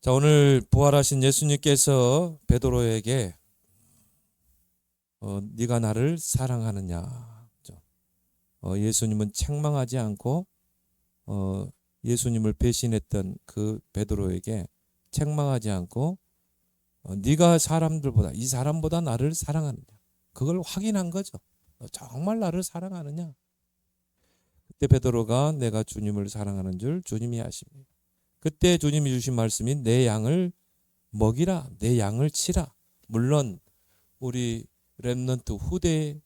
자, 오늘 부활하신 예수님께서 베드로에게 네가 나를 사랑하느냐. 예수님은 책망하지 않고 예수님을 배신했던 그 베드로에게 책망하지 않고 네가 사람들보다 이 사람보다 나를 사랑하느냐. 그걸 확인한 거죠. 정말 나를 사랑하느냐. 그때 베드로가 내가 주님을 사랑하는 줄 주님이 아십니다. 그때 주님이 주신 말씀이 내 양을 먹이라, 내 양을 치라. 물론 우리 렘넌트 후대일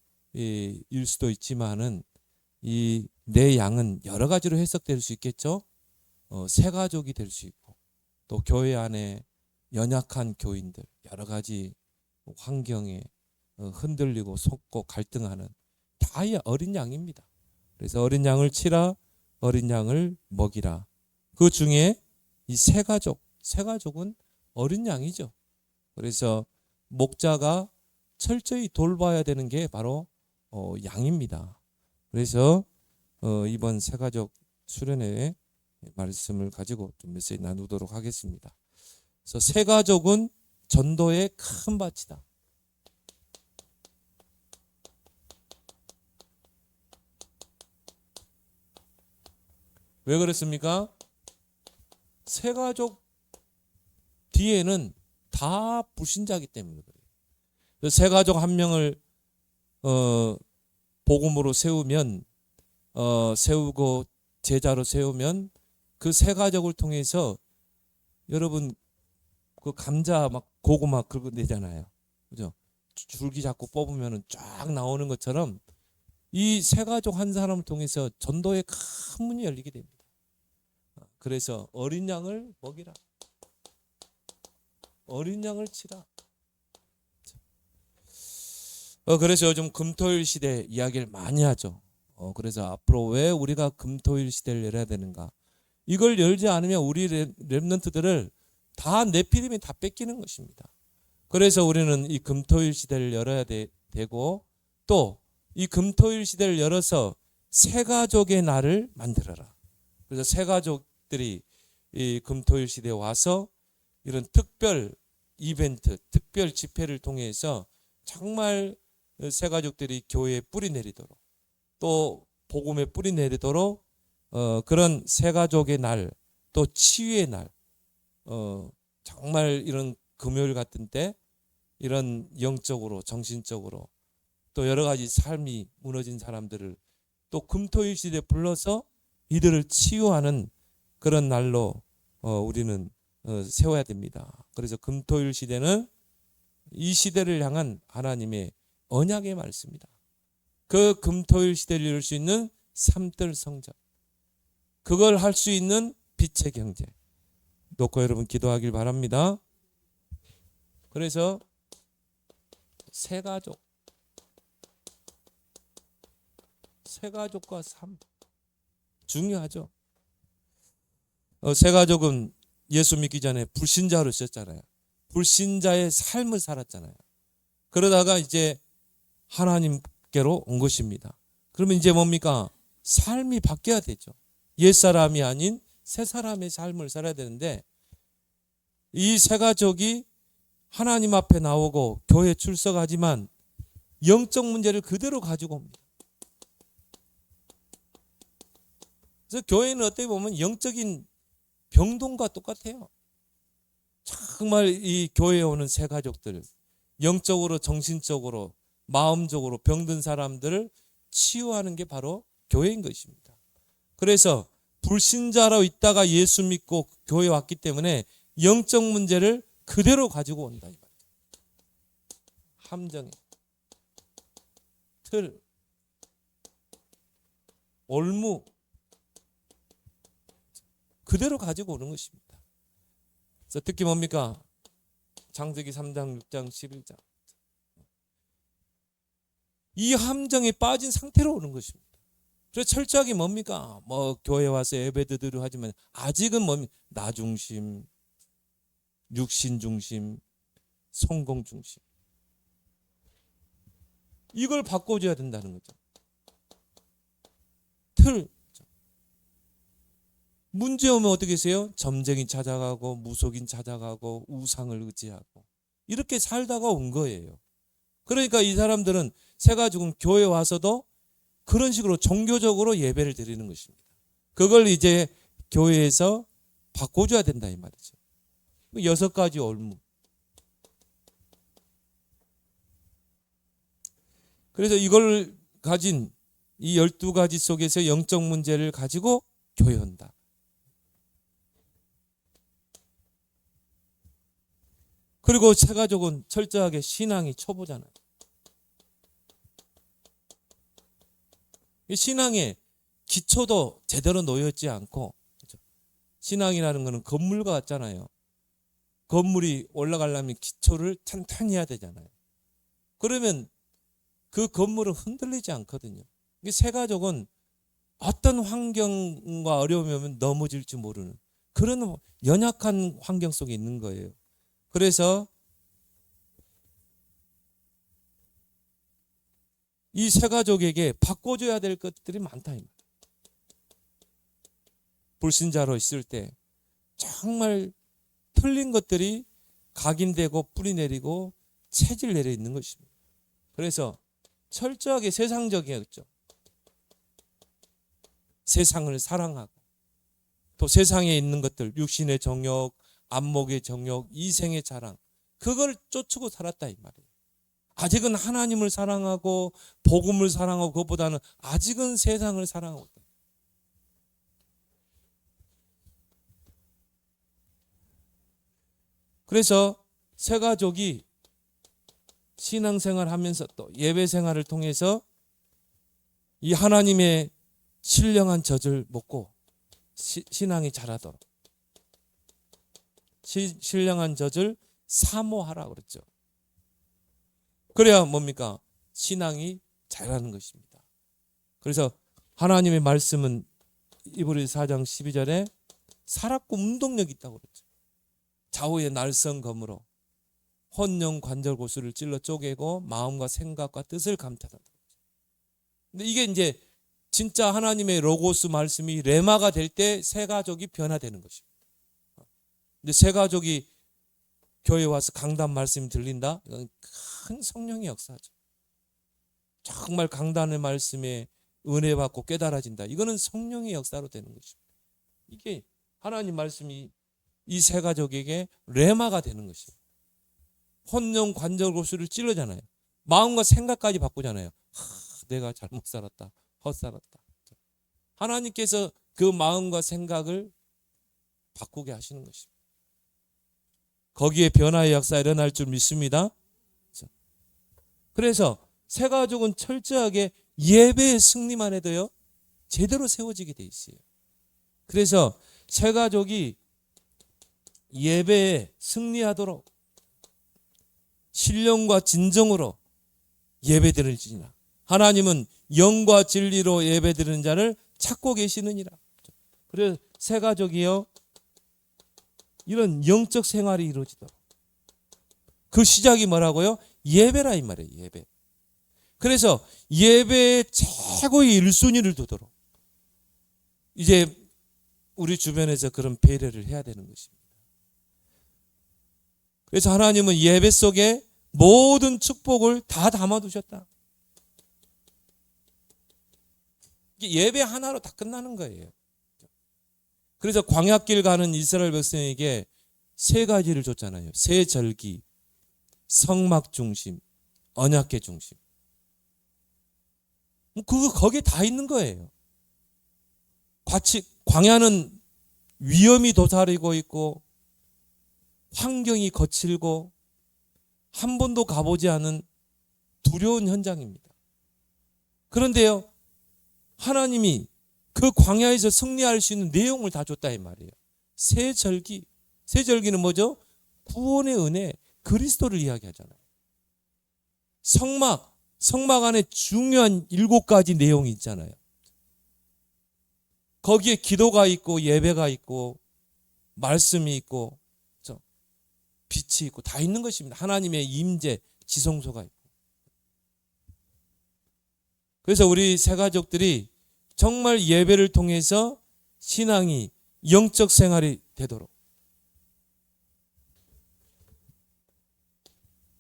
수도 있지만은 이 내 양은 여러 가지로 해석될 수 있겠죠. 새 가족이 될 수 있고 또 교회 안에 연약한 교인들 여러 가지 환경에 흔들리고 속고 갈등하는 다 어린 양입니다. 그래서 어린 양을 치라, 어린 양을 먹이라. 그 중에 이 새 가족은 어린 양이죠. 그래서 목자가 철저히 돌봐야 되는 게 바로 양입니다. 그래서 이번 새가족 수련회 말씀을 가지고 좀 메시지 나누도록 하겠습니다. 그래서 새가족은 전도의 큰 밭이다. 왜 그렇습니까? 새가족 뒤에는 다 불신자이기 때문에 그래요. 새가족 한 명을 복음으로 세우고 제자로 세우면 그 새가족을 통해서 여러분 그 감자 막 고구마 긁어내잖아요. 그죠? 줄기 잡고 뽑으면 쫙 나오는 것처럼 이 새가족 한 사람을 통해서 전도의 큰 문이 열리게 됩니다. 그래서 어린 양을 먹이라. 어린 양을 치라. 그래서 요즘 금토일 시대 이야기를 많이 하죠. 그래서 앞으로 왜 우리가 금토일 시대를 열어야 되는가? 이걸 열지 않으면 우리 렘넌트들을 다 네피림이 다 뺏기는 것입니다. 그래서 우리는 이 금토일 시대를 열어야 되고 또 이 금토일 시대를 열어서 새가족의 날을 만들어라. 그래서 새가족들이 이 금토일 시대에 와서 이런 특별 이벤트, 특별 집회를 통해서 정말 새가족들이 교회에 뿌리 내리도록 또 복음에 뿌리 내리도록 그런 새가족의 날, 또 치유의 날, 정말 이런 금요일 같은 때 이런 영적으로 정신적으로 또 여러 가지 삶이 무너진 사람들을 또 금토일 시대에 불러서 이들을 치유하는 그런 날로 우리는 세워야 됩니다. 그래서 금토일 시대는 이 시대를 향한 하나님의 언약의 말씀이다. 그 금토일 시대를 이룰 수 있는 삼들 성전, 그걸 할 수 있는 빛의 경제 놓고 여러분 기도하길 바랍니다. 그래서 새가족과 삶 중요하죠. 새가족은 예수 믿기 전에 불신자로 있었잖아요. 불신자의 삶을 살았잖아요. 그러다가 이제 하나님께로 온 것입니다. 그러면 이제 뭡니까? 삶이 바뀌어야 되죠. 옛사람이 아닌 새 사람의 삶을 살아야 되는데 이 새가족이 하나님 앞에 나오고 교회 출석하지만 영적 문제를 그대로 가지고 옵니다. 그래서 교회는 어떻게 보면 영적인 병동과 똑같아요. 정말 이 교회에 오는 새가족들, 영적으로 정신적으로 마음적으로 병든 사람들을 치유하는 게 바로 교회인 것입니다. 그래서 불신자로 있다가 예수 믿고 교회에 왔기 때문에 영적 문제를 그대로 가지고 온다. 함정에 틀, 올무 그대로 가지고 오는 것입니다. 그래서 특히 뭡니까? 창세기 3장, 6장, 11장. 이 함정에 빠진 상태로 오는 것입니다. 그래서 철저하게 뭡니까? 교회 와서 예배드리고 하지만 아직은 나 중심, 육신 중심, 성공 중심. 이걸 바꿔줘야 된다는 거죠. 틀. 문제 오면 어떻게 하세요? 점쟁이 찾아가고 무속인 찾아가고 우상을 의지하고 이렇게 살다가 온 거예요. 그러니까 이 사람들은 새가죽은 교회 와서도 그런 식으로 종교적으로 예배를 드리는 것입니다. 그걸 이제 교회에서 바꿔줘야 된다 이 말이죠. 6가지 올무. 그래서 이걸 가진 이 12가지 속에서 영적 문제를 가지고 교회한다. 그리고 새가족은 철저하게 신앙이 초보잖아요. 신앙의 기초도 제대로 놓여있지 않고, 신앙이라는 것은 건물 같잖아요. 건물이 올라가려면 기초를 탄탄히 해야 되잖아요. 그러면 그 건물은 흔들리지 않거든요. 새가족은 어떤 환경과 어려움이 오면 넘어질지 모르는 그런 연약한 환경 속에 있는 거예요. 그래서 이 새가족에게 바꿔줘야 될 것들이 많다. 불신자로 있을 때 정말 틀린 것들이 각인되고 뿌리 내리고 체질 내려 있는 것입니다. 그래서 철저하게 세상적이었죠. 세상을 사랑하고 또 세상에 있는 것들, 육신의 정욕, 안목의 정욕, 이생의 자랑, 그걸 쫓고 살았다 이 말이에요. 아직은 하나님을 사랑하고 복음을 사랑하고 그것보다는 아직은 세상을 사랑하고 있다. 그래서 새가족이 신앙생활 하면서 또 예배생활을 통해서 이 하나님의 신령한 젖을 먹고 신앙이 자라도록 신령한 젖을 사모하라 그랬죠. 그래야 뭡니까? 신앙이 자라는 것입니다. 그래서 하나님의 말씀은 이브리서 4장 12절에 살았고 운동력이 있다고 그랬죠. 좌우의 날성검으로 혼영 관절 고수를 찔러 쪼개고 마음과 생각과 뜻을 감탄한다. 근데 이게 이제 진짜 하나님의 로고스 말씀이 레마가 될 때 새가족이 변화되는 것입니다. 근데 새가족이 교회 와서 강단 말씀이 들린다? 이건 큰 성령의 역사죠. 정말 강단의 말씀에 은혜 받고 깨달아진다. 이거는 성령의 역사로 되는 것입니다. 이게 하나님 말씀이 이 새가족에게 레마가 되는 것입니다. 혼영 관절 고수를 찔러잖아요. 마음과 생각까지 바꾸잖아요. 내가 잘못 살았다. 헛살았다. 하나님께서 그 마음과 생각을 바꾸게 하시는 것입니다. 거기에 변화의 역사가 일어날 줄 믿습니다. 그래서 새가족은 철저하게 예배의 승리만 해도요 제대로 세워지게 돼 있어요. 그래서 새가족이 예배에 승리하도록 신령과 진정으로 예배드릴지니라. 하나님은 영과 진리로 예배드리는 자를 찾고 계시느니라. 그래서 새가족이요 이런 영적 생활이 이루어지도록 그 시작이 뭐라고요? 예배라 이 말이에요. 예배. 그래서 예배의 최고의 1순위를 두도록 이제 우리 주변에서 그런 배려를 해야 되는 것입니다. 그래서 하나님은 예배 속에 모든 축복을 다 담아두셨다. 예배 하나로 다 끝나는 거예요. 그래서 광야길 가는 이스라엘 백성에게 3가지를 줬잖아요. 새 절기, 성막 중심, 언약궤 중심. 그거 거기에 다 있는 거예요. 광야는 위험이 도사리고 있고 환경이 거칠고 한 번도 가보지 않은 두려운 현장입니다. 그런데요, 하나님이 그 광야에서 승리할 수 있는 내용을 다 줬다 이 말이에요. 새 절기. 새 절기는 뭐죠? 구원의 은혜, 그리스도를 이야기하잖아요. 성막 안에 중요한 7가지 내용이 있잖아요. 거기에 기도가 있고 예배가 있고 말씀이 있고 빛이 있고 다 있는 것입니다. 하나님의 임재, 지성소가 있고. 그래서 우리 새가족들이 정말 예배를 통해서 신앙이 영적 생활이 되도록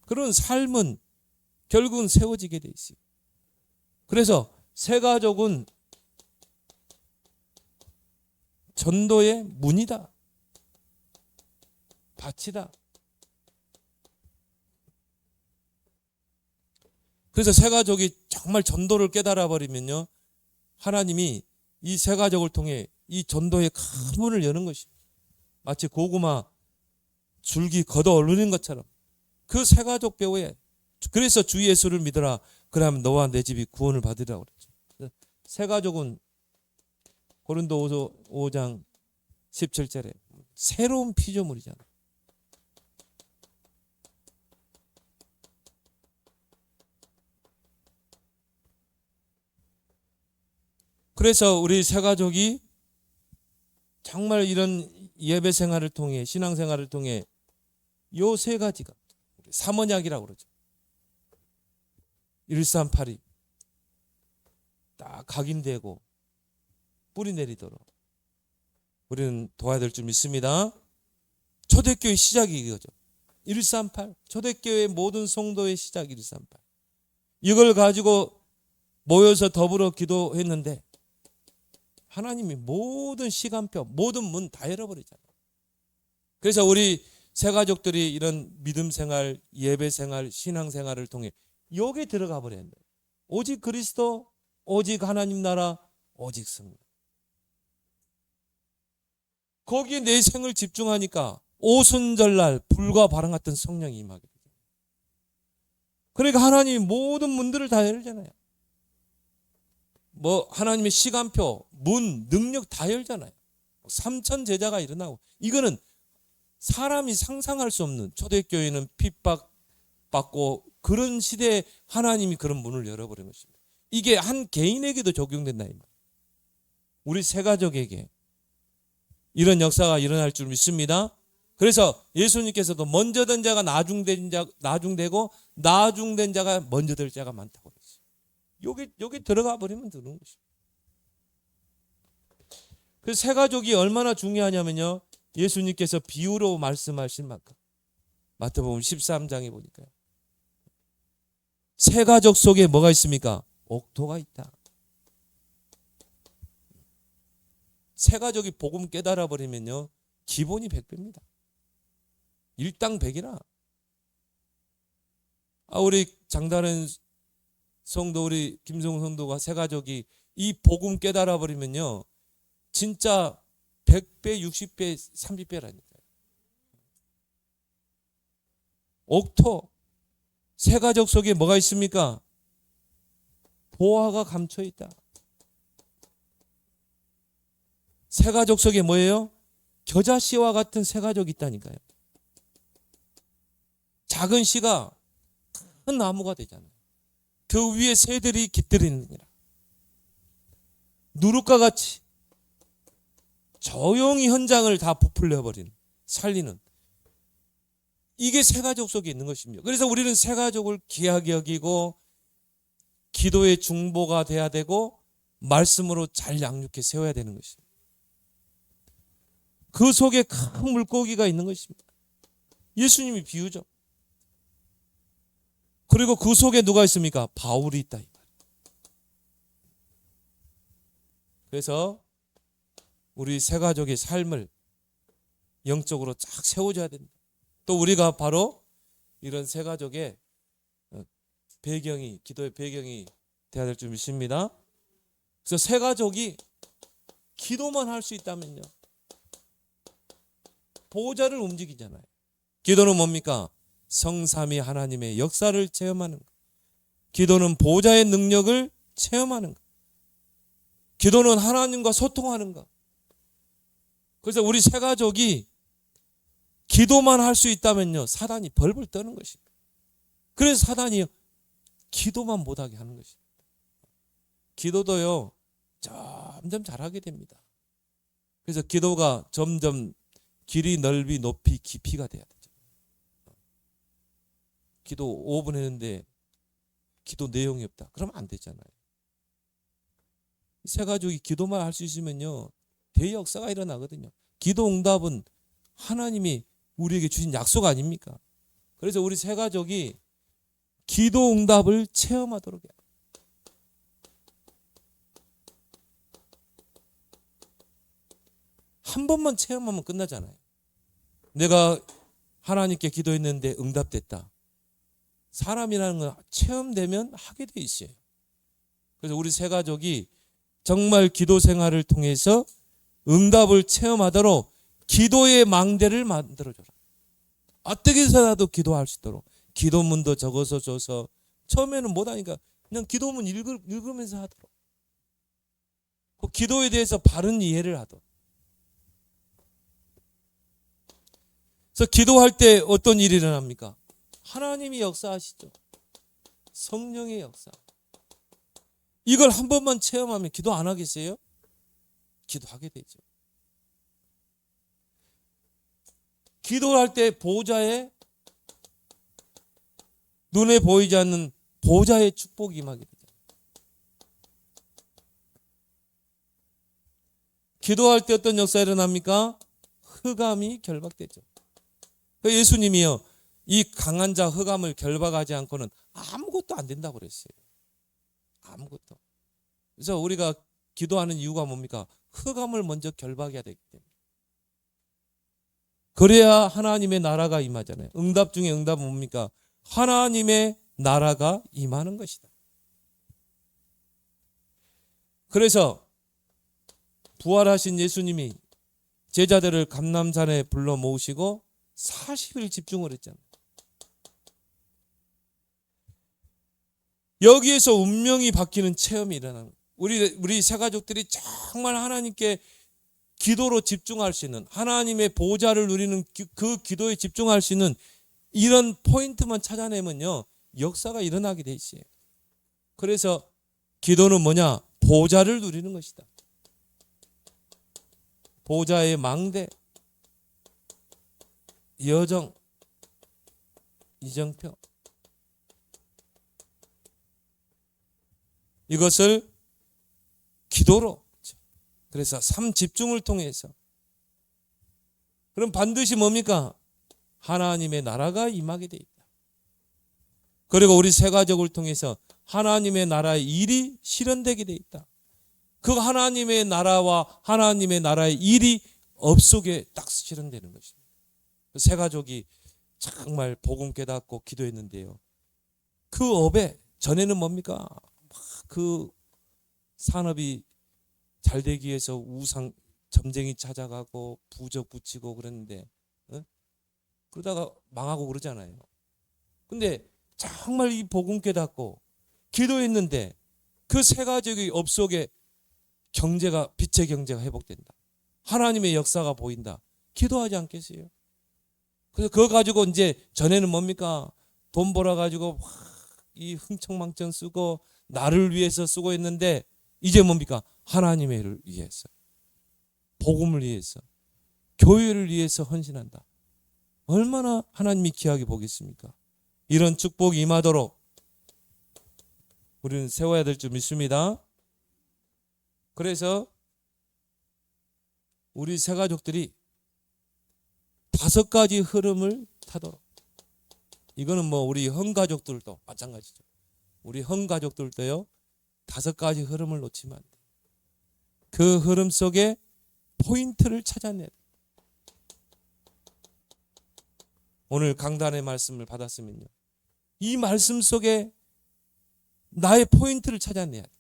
그런 삶은 결국은 세워지게 돼 있어요. 그래서 새가족은 전도의 문이다. 밭이다. 그래서 새가족이 정말 전도를 깨달아 버리면요, 하나님이 이 새가족을 통해 이 전도의 큰 문을 여는 것입니다. 마치 고구마 줄기 걷어 올리는 것처럼 그 새가족 배후에, 그래서 주 예수를 믿어라. 그러면 너와 내 집이 구원을 받으리라고 그랬죠. 새가족은 고린도후서 5장 17절에 새로운 피조물이잖아. 그래서 우리 새가족이 정말 이런 예배 생활을 통해, 신앙 생활을 통해 요 세 가지가 삼언약이라고 그러죠. 1382 딱 각인되고 뿌리 내리도록 우리는 도와야 될 줄 믿습니다. 초대교회 시작이 이거죠. 138 초대교회 모든 성도의 시작 138. 이걸 가지고 모여서 더불어 기도했는데 하나님이 모든 시간표, 모든 문 다 열어버리잖아요. 그래서 우리 새가족들이 이런 믿음 생활, 예배 생활, 신앙 생활을 통해 여기 들어가 버려야 돼요. 오직 그리스도, 오직 하나님 나라, 오직 성령. 거기에 내 생을 집중하니까 오순절날 불과 바람 같은 성령이 임하게 돼요. 그러니까 하나님이 모든 문들을 다 열잖아요. 뭐 하나님의 시간표, 문, 능력 다 열잖아요. 3천 제자가 일어나고, 이거는 사람이 상상할 수 없는, 초대교회는 핍박받고 그런 시대에 하나님이 그런 문을 열어버린 것입니다. 이게 한 개인에게도 적용된다 이 말이에요. 우리 새가족에게 이런 역사가 일어날 줄 믿습니다. 그래서 예수님께서도 먼저 된 자가 나중되고 나중된 자가 먼저 될 자가 많다고 그랬어요. 여기 들어가 버리면 되는 것입니다. 그래서 새가족이 얼마나 중요하냐면요, 예수님께서 비유로 말씀하신 만큼 마태복음 13장에 보니까요, 새가족 속에 뭐가 있습니까? 옥토가 있다. 새가족이 복음 깨달아 버리면요, 기본이 100배입니다. 일당 100이라. 우리 장다른 성도, 우리 김성훈 성도가 새가족이 이 복음 깨달아 버리면요, 진짜 100배, 60배, 30배라니까요. 옥토, 새가족 속에 뭐가 있습니까? 보화가 감춰 있다. 새가족 속에 뭐예요? 겨자씨와 같은 새가족이 있다니까요. 작은 씨가 큰 나무가 되잖아요. 그 위에 새들이 깃들이는 거라. 누룩과 같이 조용히 현장을 다 부풀려버리는, 살리는, 이게 새가족 속에 있는 것입니다. 그래서 우리는 새가족을 귀하게 여기고 기도의 중보가 돼야 되고 말씀으로 잘 양육해 세워야 되는 것입니다. 그 속에 큰 물고기가 있는 것입니다. 예수님이 비유죠. 그리고 그 속에 누가 있습니까? 바울이 있다. 그래서 우리 새가족의 삶을 영적으로 쫙 세워줘야 된다. 또 우리가 바로 이런 새가족의 배경이, 기도의 배경이 돼야 될 줄 믿습니다. 그래서 새가족이 기도만 할 수 있다면요, 보좌를 움직이잖아요. 기도는 뭡니까? 성삼위 하나님의 역사를 체험하는 것. 기도는 보좌의 능력을 체험하는 것. 기도는 하나님과 소통하는 것. 그래서 우리 새가족이 기도만 할 수 있다면요, 사단이 벌벌 떠는 것입니다. 그래서 사단이 기도만 못하게 하는 것입니다. 기도도요, 점점 잘하게 됩니다. 그래서 기도가 점점 길이, 넓이, 높이, 깊이가 돼야 되죠. 기도 5분 했는데 기도 내용이 없다. 그러면 안 되잖아요. 새가족이 기도만 할 수 있으면요, 대역사가 일어나거든요. 기도 응답은 하나님이 우리에게 주신 약속 아닙니까? 그래서 우리 새 가족이 기도 응답을 체험하도록 해요. 한 번만 체험하면 끝나잖아요. 내가 하나님께 기도했는데 응답됐다. 사람이라는 건 체험되면 하게 돼 있어요. 그래서 우리 새 가족이 정말 기도 생활을 통해서 응답을 체험하도록 기도의 망대를 만들어줘라. 어떻게 해서라도 기도할 수 있도록 기도문도 적어서 줘서 처음에는 못하니까 그냥 기도문 읽으면서 하도록 그 기도에 대해서 바른 이해를 하도록. 그래서 기도할 때 어떤 일이 일어납니까? 하나님이 역사하시죠. 성령의 역사. 이걸 한 번만 체험하면 기도 안 하겠어요? 기도하게 되죠. 기도할 때 보호자의 눈에 보이지 않는 보호자의 축복이 임하게 되죠. 기도할 때 어떤 역사가 일어납니까? 흑암이 결박되죠. 예수님이요, 이 강한 자 흑암을 결박하지 않고는 아무것도 안 된다고 그랬어요. 아무것도. 그래서 우리가 기도하는 이유가 뭡니까? 흑암을 먼저 결박해야 되기 때문에. 그래야 하나님의 나라가 임하잖아요. 응답 중에 응답은 뭡니까? 하나님의 나라가 임하는 것이다. 그래서 부활하신 예수님이 제자들을 감람산에 불러 모으시고 40일 집중을 했잖아요. 여기에서 운명이 바뀌는 체험이 일어나는 거예요. 우리 새 가족들이 정말 하나님께 기도로 집중할 수 있는, 하나님의 보호자를 누리는 그 기도에 집중할 수 있는 이런 포인트만 찾아내면요, 역사가 일어나게 돼 있어요. 그래서 기도는 뭐냐? 보호자를 누리는 것이다. 보호자의 망대, 여정, 이정표, 이것을 기도로, 그래서 삶 집중을 통해서, 그럼 반드시 뭡니까? 하나님의 나라가 임하게 돼 있다. 그리고 우리 새 가족을 통해서 하나님의 나라의 일이 실현되게 돼 있다. 그 하나님의 나라와 하나님의 나라의 일이 업 속에 딱 실현되는 것입니다. 새 가족이 정말 복음 깨닫고 기도했는데요, 그 업에 전에는 뭡니까? 막 그 산업이 잘 되기 위해서 우상 점쟁이 찾아가고 부적 붙이고 그랬는데, 그러다가 망하고 그러잖아요. 근데 정말 이 복음 깨닫고 기도했는데 그 새 가족의 업 속에 경제가, 빛의 경제가 회복된다. 하나님의 역사가 보인다. 기도하지 않겠어요? 그래서 그거 가지고 이제 전에는 뭡니까? 돈 벌어가지고 이 흥청망청 쓰고 나를 위해서 쓰고 했는데 이제 뭡니까? 하나님의 일을 위해서, 복음을 위해서, 교회를 위해서 헌신한다. 얼마나 하나님이 귀하게 보겠습니까? 이런 축복이 임하도록 우리는 세워야 될 줄 믿습니다. 그래서 우리 새 가족들이 5가지 흐름을 타도록, 이거는 뭐 우리 헌가족들도 마찬가지죠. 우리 헌가족들도요, 5가지 흐름을 놓치면 안 돼요. 그 흐름 속에 포인트를 찾아내야 돼요. 오늘 강단의 말씀을 받았으면요, 이 말씀 속에 나의 포인트를 찾아내야 돼요.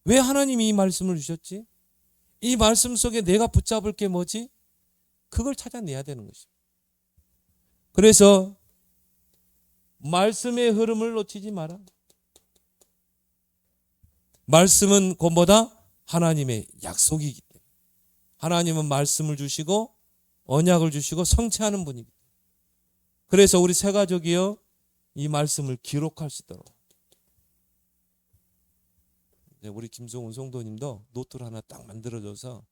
왜 하나님이 이 말씀을 주셨지? 이 말씀 속에 내가 붙잡을 게 뭐지? 그걸 찾아내야 되는 것이죠. 그래서 말씀의 흐름을 놓치지 마라. 말씀은 곧보다 하나님의 약속이기 때문에, 하나님은 말씀을 주시고 언약을 주시고 성취하는 분이기 때문에, 그래서 우리 새 가족이요, 이 말씀을 기록할 수 있도록, 우리 김성훈 성도님도 노트를 하나 딱 만들어줘서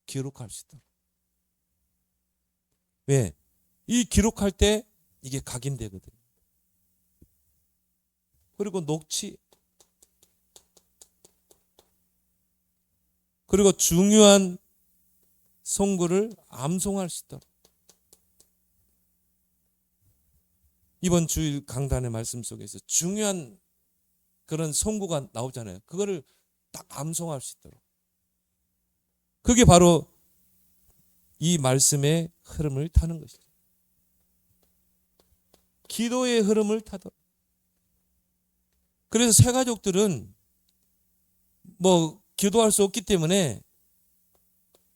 기록할 수 있도록. 왜? 이 기록할 때 이게 각인되거든요. 그리고 녹취, 그리고 중요한 송구를 암송할 수 있도록. 이번 주일 강단의 말씀 속에서 중요한 그런 송구가 나오잖아요. 그거를 딱 암송할 수 있도록. 그게 바로 이 말씀의 흐름을 타는 것이죠. 기도의 흐름을 타도록. 그래서 새 가족들은 뭐 기도할 수 없기 때문에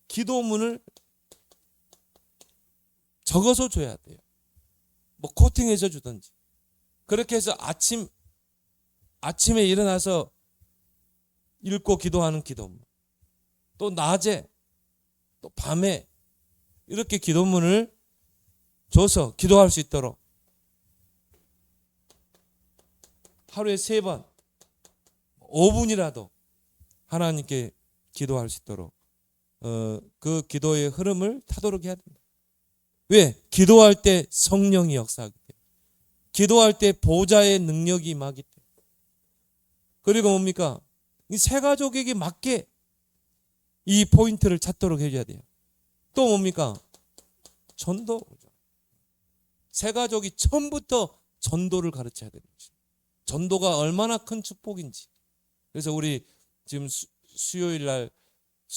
기도문을 적어서 줘야 돼요. 뭐 코팅해서 주든지. 그렇게 해서 아침에 일어나서 읽고 기도하는 기도문, 또 낮에, 또 밤에 이렇게 기도문을 줘서 기도할 수 있도록 하루에 3번 5분이라도 하나님께 기도할 수 있도록 그 기도의 흐름을 타도록 해야 된다. 왜? 기도할 때 성령이 역사하기 때문에, 기도할 때 보좌의 능력이 임하기 때문에. 그리고 뭡니까? 이 새 가족에게 맞게 이 포인트를 찾도록 해줘야 돼요. 또 뭡니까? 전도. 새 가족이 처음부터 전도를 가르쳐야 되는 거죠. 전도가 얼마나 큰 축복인지. 그래서 우리 지금 수요일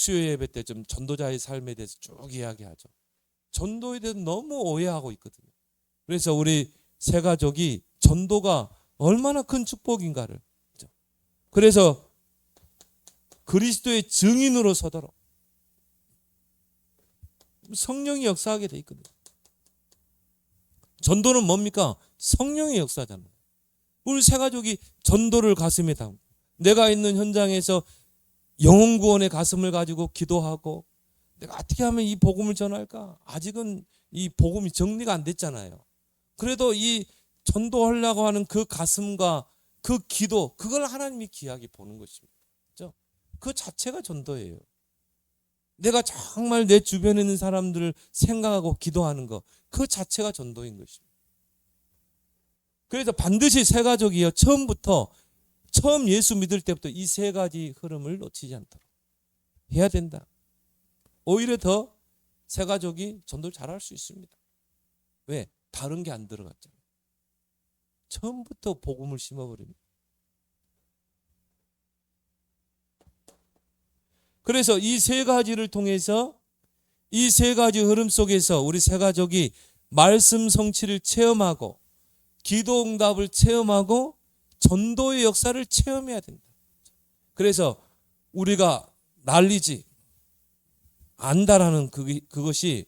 예배 때 좀 전도자의 삶에 대해서 쭉 이야기하죠. 전도에 대해서 너무 오해하고 있거든요. 그래서 우리 새 가족이 전도가 얼마나 큰 축복인가를, 그래서 그리스도의 증인으로 서도록 성령이 역사하게 돼 있거든요. 전도는 뭡니까? 성령의 역사잖아요. 우리 새 가족이 전도를 가슴에 담고, 내가 있는 현장에서 영혼 구원의 가슴을 가지고 기도하고, 내가 어떻게 하면 이 복음을 전할까? 아직은 이 복음이 정리가 안 됐잖아요. 그래도 이 전도하려고 하는 그 가슴과 그 기도, 그걸 하나님이 귀하게 보는 것입니다. 그렇죠? 그 자체가 전도예요. 내가 정말 내 주변에 있는 사람들을 생각하고 기도하는 것, 그 자체가 전도인 것입니다. 그래서 반드시 새 가족이요, 처음 예수 믿을 때부터 이 3가지 흐름을 놓치지 않도록 해야 된다. 오히려 더 새 가족이 전도를 잘할 수 있습니다. 왜? 다른 게 안 들어갔잖아요. 처음부터 복음을 심어버립니다. 그래서 이 3가지를 통해서, 이 3가지 흐름 속에서 우리 새 가족이 말씀 성취를 체험하고, 기도 응답을 체험하고, 전도의 역사를 체험해야 된다. 그래서 우리가 날리지 안다라는 그것이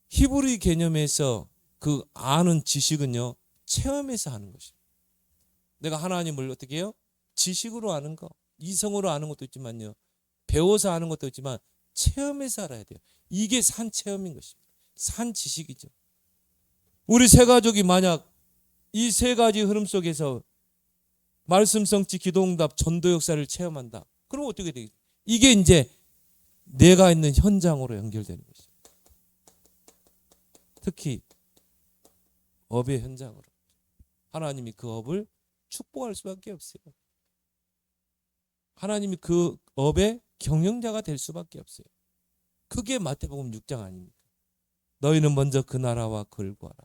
히브리 개념에서 그 아는 지식은요, 체험에서 하는 것입니다. 내가 하나님을 어떻게 해요? 지식으로 아는 거, 이성으로 아는 것도 있지만요, 배워서 아는 것도 있지만 체험에서 알아야 돼요. 이게 산 체험인 것입니다. 산 지식이죠. 우리 새 가족이 만약 이 3가지 흐름 속에서 말씀 성취, 기도 응답, 전도 역사를 체험한다. 그럼 어떻게 되겠어요? 이게 이제 내가 있는 현장으로 연결되는 것입니다. 특히 업의 현장으로. 하나님이 그 업을 축복할 수밖에 없어요. 하나님이 그 업의 경영자가 될 수밖에 없어요. 그게 마태복음 6장 아닙니까? 너희는 먼저 그 나라와 그를 구하라.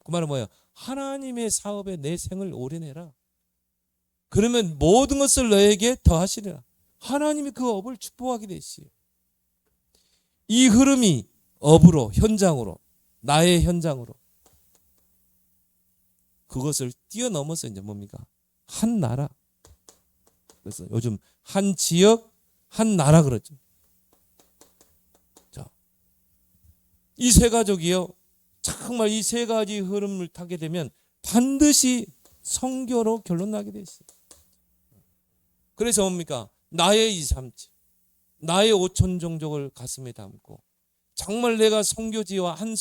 그 말은 뭐예요? 하나님의 사업에 내 생을 오래 내라. 그러면 모든 것을 너에게 더하시리라. 하나님이 그 업을 축복하게 돼 있어요. 이 흐름이 업으로, 현장으로, 나의 현장으로, 그것을 뛰어넘어서 이제 뭡니까? 한 나라. 그래서 요즘 한 지역, 한 나라 그러죠. 자, 이 3가족이요, 정말 이 3가지 흐름을 타게 되면 반드시 선교로 결론 나게 돼 있어요. 그래서 뭡니까? 나의 2, 3체, 나의 5천 종족을 가슴에 담고, 정말 내가 선교지와 한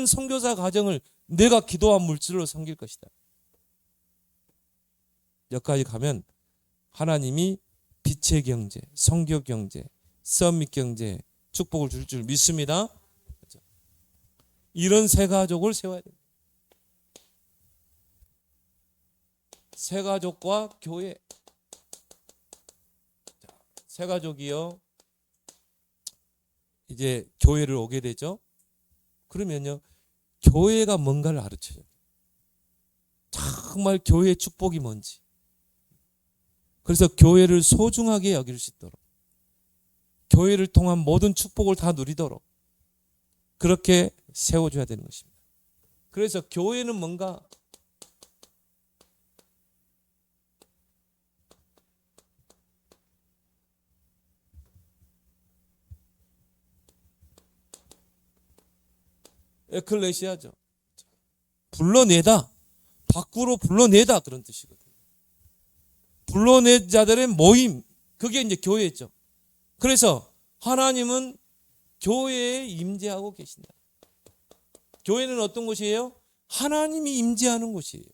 선교사 가정을 내가 기도한 물질로 섬길 것이다. 여기까지 가면 하나님이 빛의 경제, 선교 경제, 서밋 경제 축복을 줄 줄 믿습니다. 이런 새 가족을 세워야 됩니다. 새 가족과 교회. 새 가족이요, 이제 교회를 오게 되죠. 그러면요, 교회가 뭔가를 가르쳐요. 정말 교회의 축복이 뭔지. 그래서 교회를 소중하게 여길 수 있도록, 교회를 통한 모든 축복을 다 누리도록 그렇게 세워줘야 되는 것입니다. 그래서 교회는 뭔가 에클레시아죠. 불러내다, 밖으로 불러내다 그런 뜻이거든요. 불러낸 자들의 모임, 그게 이제 교회죠. 그래서 하나님은 교회에 임재하고 계신다. 교회는 어떤 곳이에요? 하나님이 임재하는 곳이에요.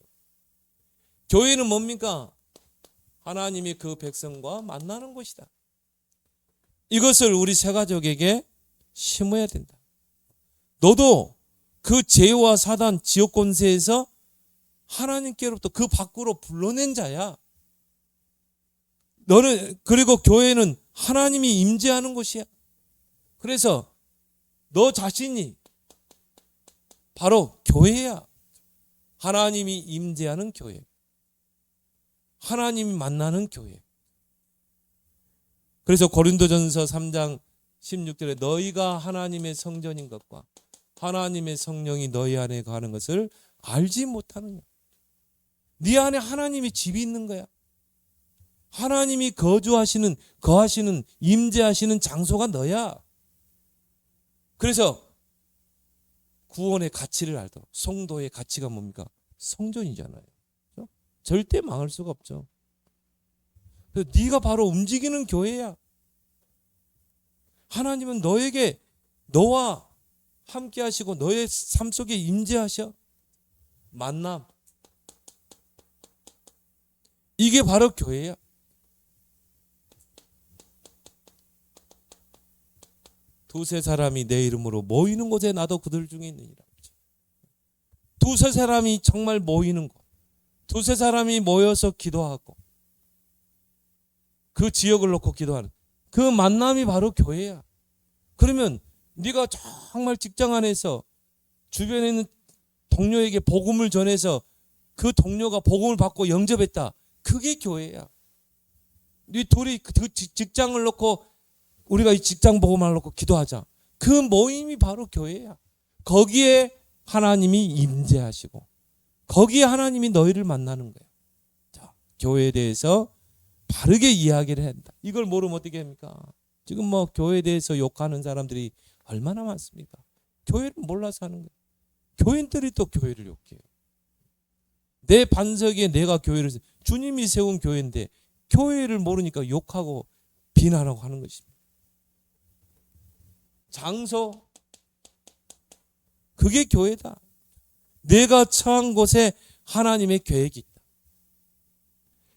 교회는 뭡니까? 하나님이 그 백성과 만나는 곳이다. 이것을 우리 새가족에게 심어야 된다. 너도 그 죄와 사단, 지옥 권세에서 하나님께로부터 그 밖으로 불러낸 자야. 너는, 그리고 교회는 하나님이 임재하는 곳이야. 그래서 너 자신이 바로 교회야. 하나님이 임재하는 교회, 하나님이 만나는 교회. 그래서 고린도전서 3장 16절에 너희가 하나님의 성전인 것과 하나님의 성령이 너희 안에 거하는 것을 알지 못하느냐. 네 안에 하나님의 집이 있는 거야. 하나님이 거하시는 임재하시는 장소가 너야. 그래서 구원의 가치를 알도록, 성도의 가치가 뭡니까? 성전이잖아요. 그렇죠? 절대 망할 수가 없죠. 그래서 네가 바로 움직이는 교회야. 하나님은 너에게, 너와 함께 하시고 너의 삶 속에 임재하셔. 만남, 이게 바로 교회야. 두세 사람이 내 이름으로 모이는 곳에 나도 그들 중에 있느니라. 두세 사람이 정말 모이는 곳, 두세 사람이 모여서 기도하고 그 지역을 놓고 기도하는 그 만남이 바로 교회야. 그러면 네가 정말 직장 안에서 주변에 있는 동료에게 복음을 전해서 그 동료가 복음을 받고 영접했다. 그게 교회야. 네 둘이 그 직장을 놓고 우리가 이 직장 복음을 놓고 기도하자. 그 모임이 바로 교회야. 거기에 하나님이 임재하시고 거기에 하나님이 너희를 만나는 거야. 자, 교회에 대해서 바르게 이야기를 해야 한다. 이걸 모르면 어떻게 합니까? 지금 뭐 교회에 대해서 욕하는 사람들이 얼마나 많습니까? 교회를 몰라서 하는 거예요. 교인들이 또 교회를 욕해요. 내 반석에 내가 교회를, 주님이 세운 교회인데 교회를 모르니까 욕하고 비난하고 하는 것입니다. 장소, 그게 교회다. 내가 처한 곳에 하나님의 계획이 있다.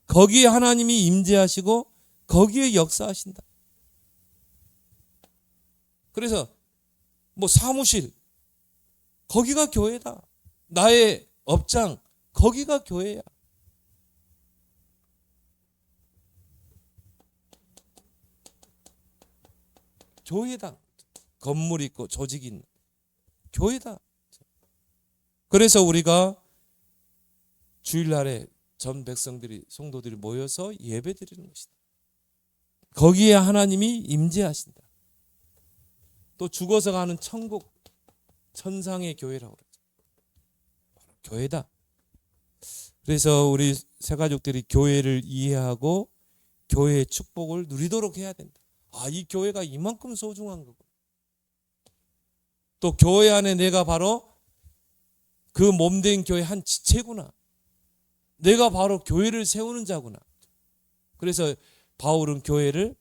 거기에 하나님이 임재하시고 거기에 역사하신다. 그래서 뭐 사무실, 거기가 교회다. 나의 업장, 거기가 교회야. 교회다. 건물 있고 조직 있는 교회다. 그래서 우리가 주일날에 전 백성들이, 성도들이 모여서 예배 드리는 것이다. 거기에 하나님이 임재하신다. 또 죽어서 가는 천국, 천상의 교회라고 그러죠. 교회다. 그래서 우리 새가족들이 교회를 이해하고 교회의 축복을 누리도록 해야 된다. 아, 이 교회가 이만큼 소중한 거고, 또 교회 안에 내가 바로 그 몸된 교회 한 지체구나. 내가 바로 교회를 세우는 자구나. 그래서 바울은 교회를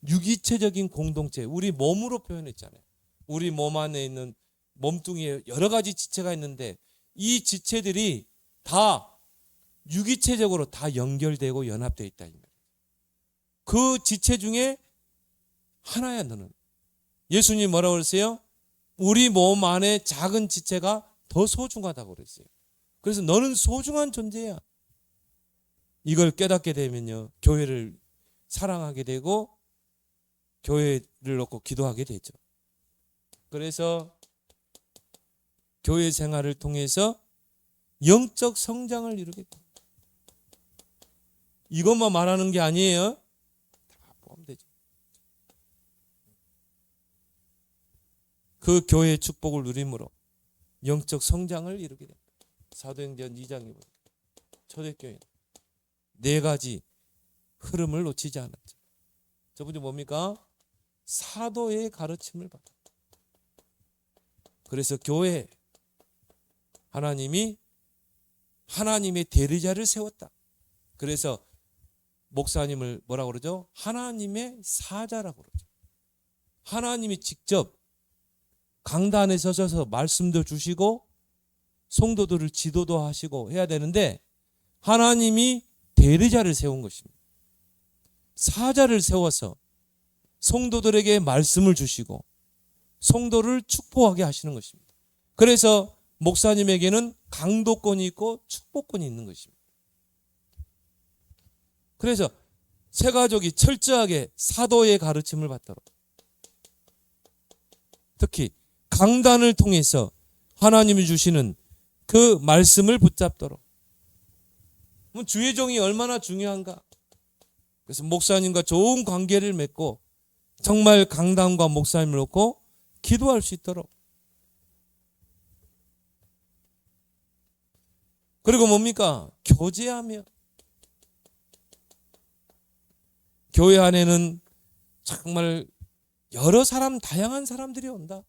유기체적인 공동체, 우리 몸으로 표현했잖아요. 우리 몸 안에 있는 몸뚱이에 여러 가지 지체가 있는데 이 지체들이 다 유기체적으로 다 연결되고 연합되어 있다. 그 지체 중에 하나야 너는. 예수님 뭐라고 그랬어요? 우리 몸 안에 작은 지체가 더 소중하다고 그랬어요. 그래서 너는 소중한 존재야. 이걸 깨닫게 되면요, 교회를 사랑하게 되고 교회를 놓고 기도하게 되죠. 그래서 교회 생활을 통해서 영적 성장을 이루게 됩니다. 이것만 말하는 게 아니에요. 다 보면 되죠. 그 교회의 축복을 누림으로 영적 성장을 이루게 됩니다. 사도행전 2장에 보면 초대교회는 4가지 흐름을 놓치지 않았죠. 저분이 뭡니까? 사도의 가르침을 받았다. 그래서 교회 하나님이 하나님의 대리자를 세웠다. 그래서 목사님을 뭐라고 그러죠? 하나님의 사자라고 그러죠. 하나님이 직접 강단에 서셔서 말씀도 주시고 성도들을 지도도 하시고 해야 되는데 하나님이 대리자를 세운 것입니다. 사자를 세워서 성도들에게 말씀을 주시고 성도를 축복하게 하시는 것입니다. 그래서 목사님에게는 강도권이 있고 축복권이 있는 것입니다. 그래서 새 가족이 철저하게 사도의 가르침을 받도록, 특히 강단을 통해서 하나님이 주시는 그 말씀을 붙잡도록. 주의 종이 얼마나 중요한가. 그래서 목사님과 좋은 관계를 맺고 정말 강단과 목사님을 놓고 기도할 수 있도록. 그리고 뭡니까? 교제하며. 교회 안에는 정말 여러 사람, 다양한 사람들이 온다.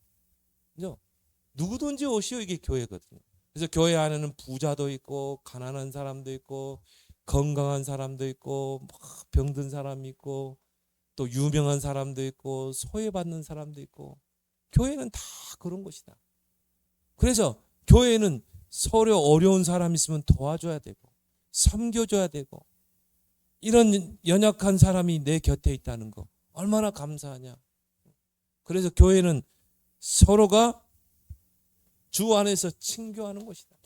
누구든지 오시오, 이게 교회거든요. 그래서 교회 안에는 부자도 있고 가난한 사람도 있고 건강한 사람도 있고 병든 사람이 있고 또 유명한 사람도 있고 소외받는 사람도 있고 교회는 다 그런 곳이다. 그래서 교회는 서로 어려운 사람 있으면 도와줘야 되고 섬겨줘야 되고 이런 연약한 사람이 내 곁에 있다는 거 얼마나 감사하냐. 그래서 교회는 서로가 주 안에서 친교하는 곳이다.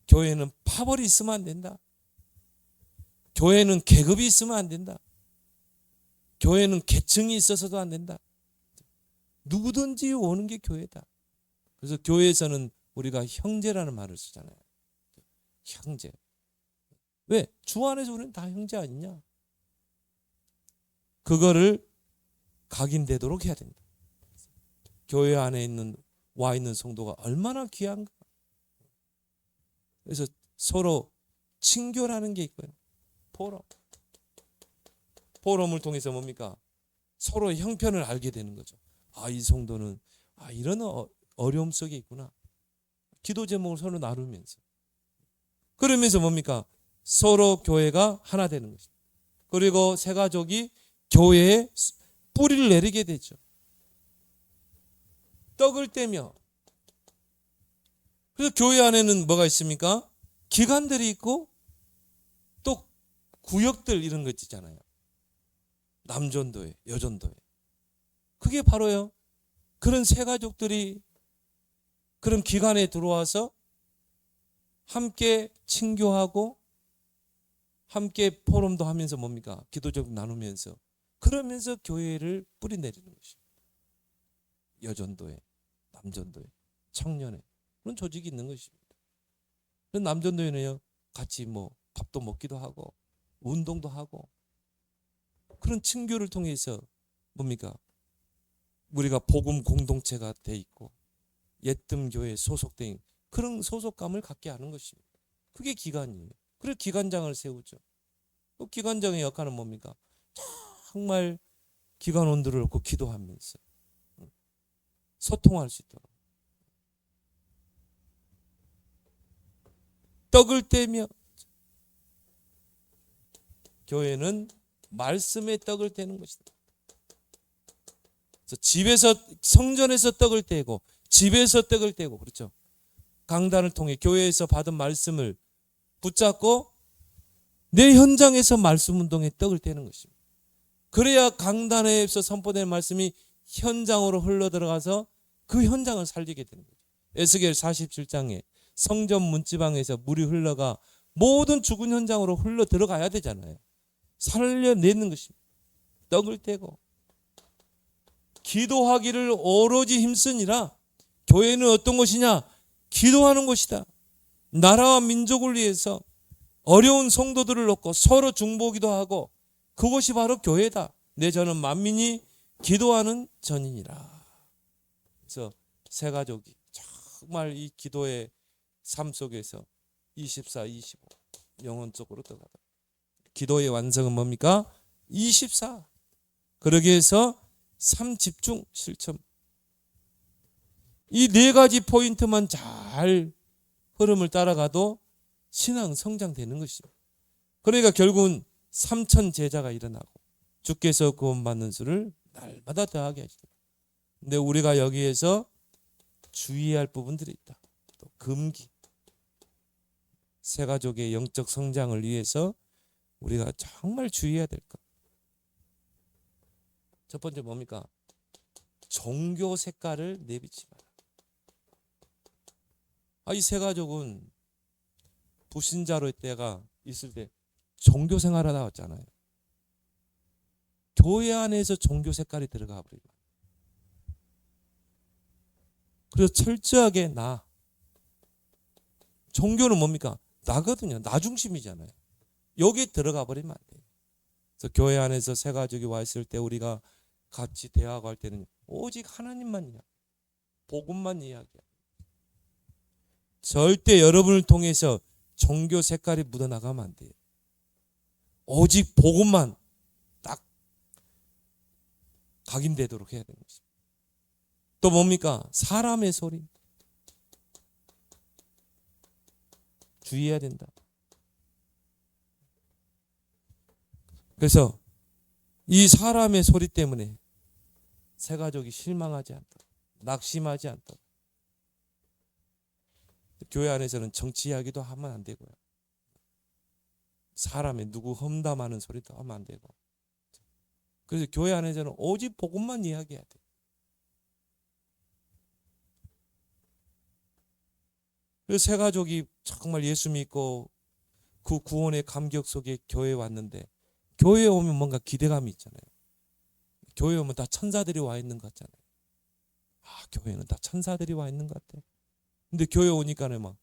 교회는 파벌이 있으면 안 된다. 교회는 계급이 있으면 안 된다. 교회는 계층이 있어서도 안 된다. 누구든지 오는 게 교회다. 그래서 교회에서는 우리가 형제라는 말을 쓰잖아요. 형제. 왜? 주 안에서 우리는 다 형제 아니냐? 그거를 각인되도록 해야 된다. 교회 안에 와 있는 성도가 얼마나 귀한가. 그래서 서로 친교라는 게 있고요. 포럼을 통해서 뭡니까? 서로 형편을 알게 되는 거죠. 이 성도는 이런 어려움 속에 있구나. 기도 제목을 서로 나누면서. 그러면서 뭡니까? 서로 교회가 하나 되는 것입니다. 그리고 새 가족이 교회에 뿌리를 내리게 되죠. 떡을 떼며. 그래서 교회 안에는 뭐가 있습니까? 기관들이 있고 또 구역들 이런 거 있잖아요. 남전도회, 여전도회. 그게 바로요. 그런 새 가족들이 그런 기관에 들어와서 함께 친교하고 함께 포럼도 하면서 뭡니까? 기도적 나누면서 그러면서 교회를 뿌리 내리는 것입니다. 여전도회, 남전도회, 청년회 그런 조직이 있는 것입니다. 남전도회는요 같이 밥도 먹기도 하고 운동도 하고 그런 친교를 통해서 뭡니까? 우리가 복음 공동체가 돼 있고 옛뜸교회에 소속된 그런 소속감을 갖게 하는 것입니다. 그게 기관이에요. 그래서 기관장을 세우죠. 그 기관장의 역할은 뭡니까? 정말 기관원들을 놓고 기도하면서 소통할 수 있도록 떡을 떼며. 교회는 말씀의 떡을 떼는 것이다. 그래서 집에서 성전에서 떡을 떼고 집에서 떡을 떼고 그렇죠. 강단을 통해 교회에서 받은 말씀을 붙잡고 내 현장에서 말씀 운동에 떡을 떼는 것입니다. 그래야 강단에서 선포된 말씀이 현장으로 흘러 들어가서 그 현장을 살리게 되는 거죠. 에스겔 47장에 성전 문지방에서 물이 흘러가 모든 죽은 현장으로 흘러 들어가야 되잖아요. 살려내는 것입니다. 떡을 떼고 기도하기를 오로지 힘쓰니라. 교회는 어떤 것이냐? 기도하는 것이다. 나라와 민족을 위해서 어려운 성도들을 놓고 서로 중보기도 하고, 그것이 바로 교회다. 내 전은 만민이 기도하는 전이니라. 그래서 새 가족이 정말 이 기도의 삶 속에서 24, 25 영혼적으로 들어가다. 기도의 완성은 뭡니까? 24. 그러기 위해서 3 집중 실천. 이 네 가지 포인트만 잘 흐름을 따라가도 신앙 성장되는 것입니다. 그러니까 결국은 3천 제자가 일어나고 주께서 구원받는 수를 날마다 더하게 하시다. 근데 우리가 여기에서 주의할 부분들이 있다. 또 금기. 새 가족의 영적 성장을 위해서 우리가 정말 주의해야 될 것. 첫 번째 뭡니까? 종교 색깔을 내비치지 마라. 이 새 가족은 불신자로 때가 있을 때 종교 생활하다 왔잖아요. 교회 안에서 종교 색깔이 들어가 버리고. 그래서 철저하게 종교는 뭡니까? 나거든요. 나 중심이잖아요. 여기 들어가 버리면 안 돼요. 그래서 교회 안에서 새 가족이 와 있을 때 우리가 같이 대화하고 할 때는 오직 하나님만 이야기, 복음만 이야기해요. 절대 여러분을 통해서 종교 색깔이 묻어나가면 안 돼요. 오직 복음만 딱 각인되도록 해야 되는 것입니다. 또 뭡니까? 사람의 소리. 주의해야 된다. 그래서 이 사람의 소리 때문에 새 가족이 실망하지 않다. 낙심하지 않다. 교회 안에서는 정치 이야기도 하면 안 되고요. 사람의 누구 험담하는 소리도 하면 안 되고. 그래서 교회 안에서는 오직 복음만 이야기해야 돼요. 그래서 새 가족이 정말 예수 믿고 그 구원의 감격 속에 교회에 왔는데, 교회에 오면 뭔가 기대감이 있잖아요. 교회에 오면 다 천사들이 와 있는 것 같잖아요. 교회는 다 천사들이 와 있는 것 같아. 근데 교회 오니까는 막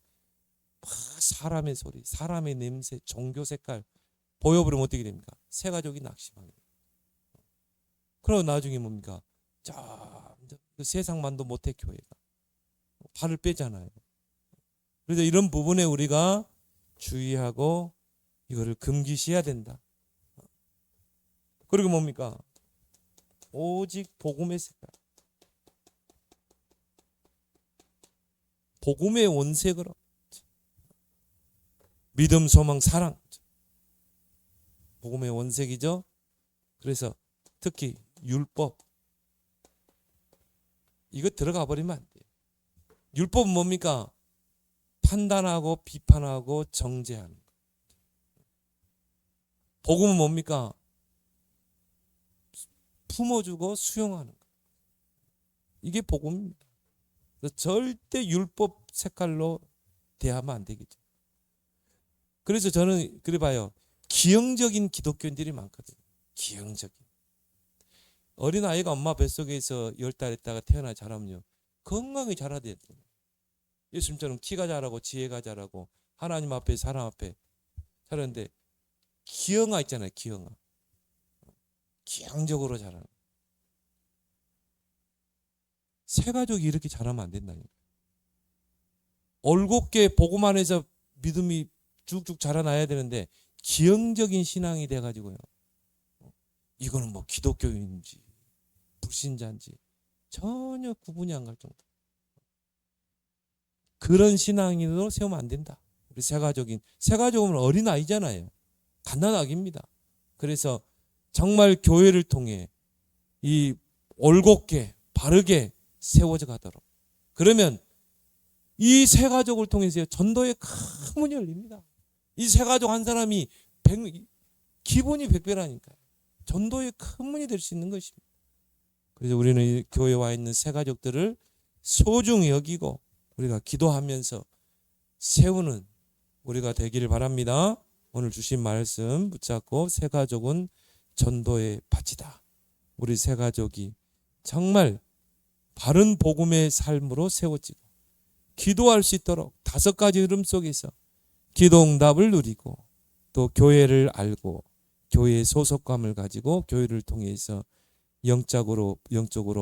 사람의 소리, 사람의 냄새, 종교 색깔 보여버리면 어떻게 됩니까? 새 가족이 낙심하게 돼요. 그러고 나중에 뭡니까? 그 세상만도 못해 교회가. 발을 빼잖아요. 그래서 이런 부분에 우리가 주의하고 이거를 금기시해야 된다. 그리고 뭡니까? 오직 복음의 색깔. 복음의 원색으로. 믿음, 소망, 사랑. 복음의 원색이죠. 그래서 특히 율법. 이거 들어가 버리면 안 돼요. 율법은 뭡니까? 판단하고 비판하고 정죄하는 것. 복음은 뭡니까? 품어주고 수용하는 것. 이게 복음입니다. 절대 율법 색깔로 대하면 안 되겠죠. 그래서 저는 그래 봐요. 기형적인 기독교인들이 많거든요. 기형적인. 어린아이가 엄마 뱃속에서 10달 있다가 태어나 자라면요, 건강히 자라야 돼요. 예수님처럼 키가 자라고 지혜가 자라고 하나님 앞에 사람 앞에 자라는데, 기형아 있잖아요. 기형아. 기형적으로 자라는. 새 가족이 이렇게 자라면 안 된다니까. 올곧게 복음 안에서 믿음이 쭉쭉 자라나야 되는데 기형적인 신앙이 돼가지고요, 이거는 뭐 기독교인지 불신자인지 전혀 구분이 안 갈 정도. 그런 신앙인으로 세우면 안 된다. 우리 새 가족은 어린 아이잖아요. 갓난아기입니다. 그래서 정말 교회를 통해 이 올곧게 바르게 세워져 가도록. 그러면 이 새 가족을 통해서 전도의 큰 문이 열립니다. 이 새 가족 한 사람이 기본이 100배라니까요. 전도의 큰 문이 될 수 있는 것입니다. 그래서 우리는 이 교회에 와 있는 새 가족들을 소중히 여기고 우리가 기도하면서 세우는 우리가 되기를 바랍니다. 오늘 주신 말씀 붙잡고 새 가족은 전도의 밭이다. 우리 새 가족이 정말 바른 복음의 삶으로 세워지고 기도할 수 있도록 5가지 흐름 속에서 기도 응답을 누리고 또 교회를 알고 교회의 소속감을 가지고 교회를 통해서 영적으로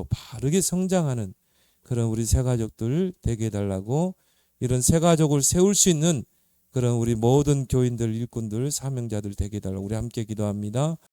바르게 성장하는 그런 우리 새가족들 되게 해달라고, 이런 새가족을 세울 수 있는 그런 우리 모든 교인들, 일꾼들, 사명자들 되게 해달라고 우리 함께 기도합니다.